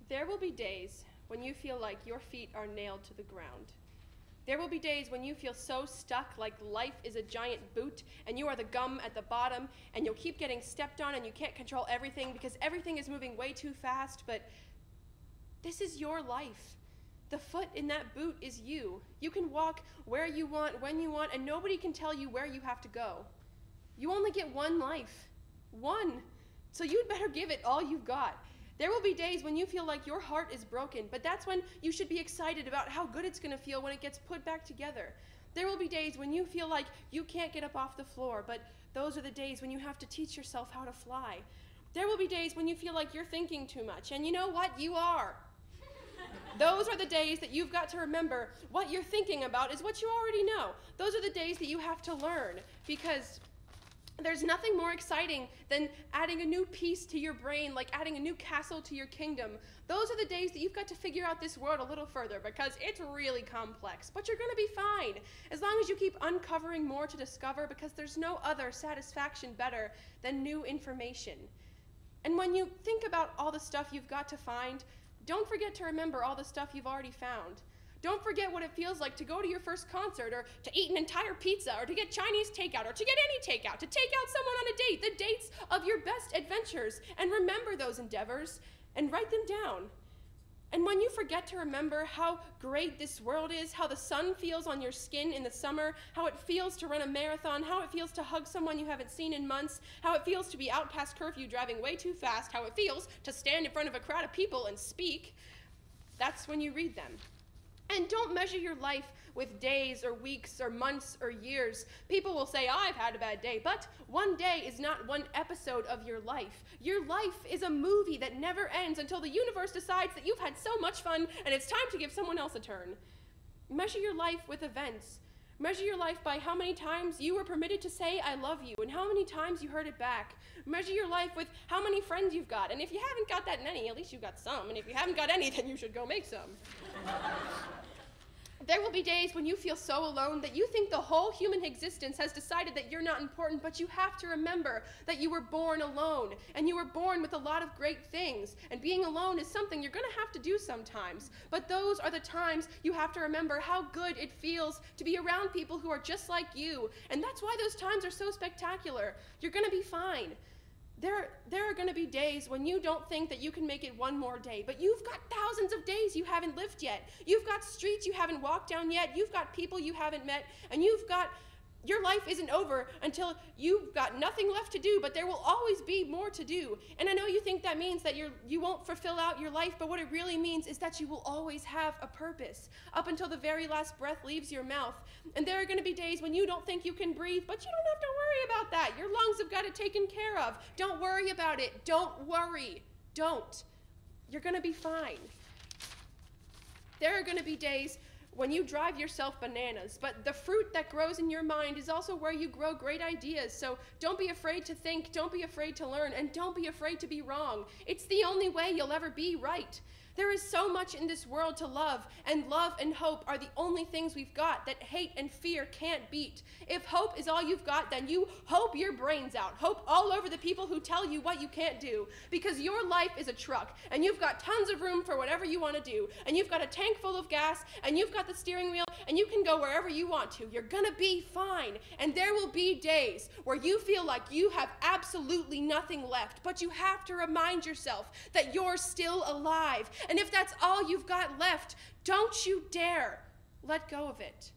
There will be days when you feel like your feet are nailed to the ground. There will be days when you feel so stuck like life is a giant boot and you are the gum at the bottom and you'll keep getting stepped on and you can't control everything because everything is moving way too fast, but this is your life. The foot in that boot is you. You can walk where you want, when you want, and nobody can tell you where you have to go. You only get one life. One. So you'd better give it all you've got. There will be days when you feel like your heart is broken, but that's when you should be excited about how good it's going to feel when it gets put back together. There will be days when you feel like you can't get up off the floor, but those are the days when you have to teach yourself how to fly. There will be days when you feel like you're thinking too much, and you know what? You are. Those are the days that you've got to remember what you're thinking about is what you already know. Those are the days that you have to learn, because there's nothing more exciting than adding a new piece to your brain, like adding a new castle to your kingdom. Those are the days that you've got to figure out this world a little further because it's really complex. But you're going to be fine as long as you keep uncovering more to discover, because there's no other satisfaction better than new information. And when you think about all the stuff you've got to find, don't forget to remember all the stuff you've already found. Don't forget what it feels like to go to your first concert, or to eat an entire pizza, or to get Chinese takeout, or to get any takeout, to take out someone on a date, the dates of your best adventures. And remember those endeavors and write them down. And when you forget to remember how great this world is, how the sun feels on your skin in the summer, how it feels to run a marathon, how it feels to hug someone you haven't seen in months, how it feels to be out past curfew driving way too fast, how it feels to stand in front of a crowd of people and speak, that's when you read them. And don't measure your life with days or weeks or months or years. People will say, I've had a bad day, but one day is not one episode of your life. Your life is a movie that never ends until the universe decides that you've had so much fun and it's time to give someone else a turn. Measure your life with events. Measure your life by how many times you were permitted to say, I love you, and how many times you heard it back. Measure your life with how many friends you've got. And if you haven't got that many, at least you've got some. And if you haven't got any, then you should go make some. There will be days when you feel so alone that you think the whole human existence has decided that you're not important, but you have to remember that you were born alone, and you were born with a lot of great things, and being alone is something you're going to have to do sometimes. But those are the times you have to remember how good it feels to be around people who are just like you, and that's why those times are so spectacular. You're going to be fine. There are going to be days when you don't think that you can make it one more day, but you've got thousands of days you haven't lived yet. You've got streets you haven't walked down yet. You've got people you haven't met, and your life isn't over until you've got nothing left to do, but there will always be more to do. And I know you think that means that you won't fulfill out your life, but what it really means is that you will always have a purpose up until the very last breath leaves your mouth. And there are going to be days when you don't think you can breathe, but you don't have to worry about that. Your lungs have got it taken care of. Don't worry about it. Don't worry. Don't. You're going to be fine. There are going to be days when you drive yourself bananas, but the fruit that grows in your mind is also where you grow great ideas. So don't be afraid to think, don't be afraid to learn, and don't be afraid to be wrong. It's the only way you'll ever be right. There is so much in this world to love and hope are the only things we've got that hate and fear can't beat. If hope is all you've got, then you hope your brains out. Hope all over the people who tell you what you can't do, because your life is a truck, and you've got tons of room for whatever you want to do, and you've got a tank full of gas, and you've got the steering wheel, and you can go wherever you want to. You're gonna be fine, and there will be days where you feel like you have absolutely nothing left, but you have to remind yourself that you're still alive. And if that's all you've got left, don't you dare let go of it.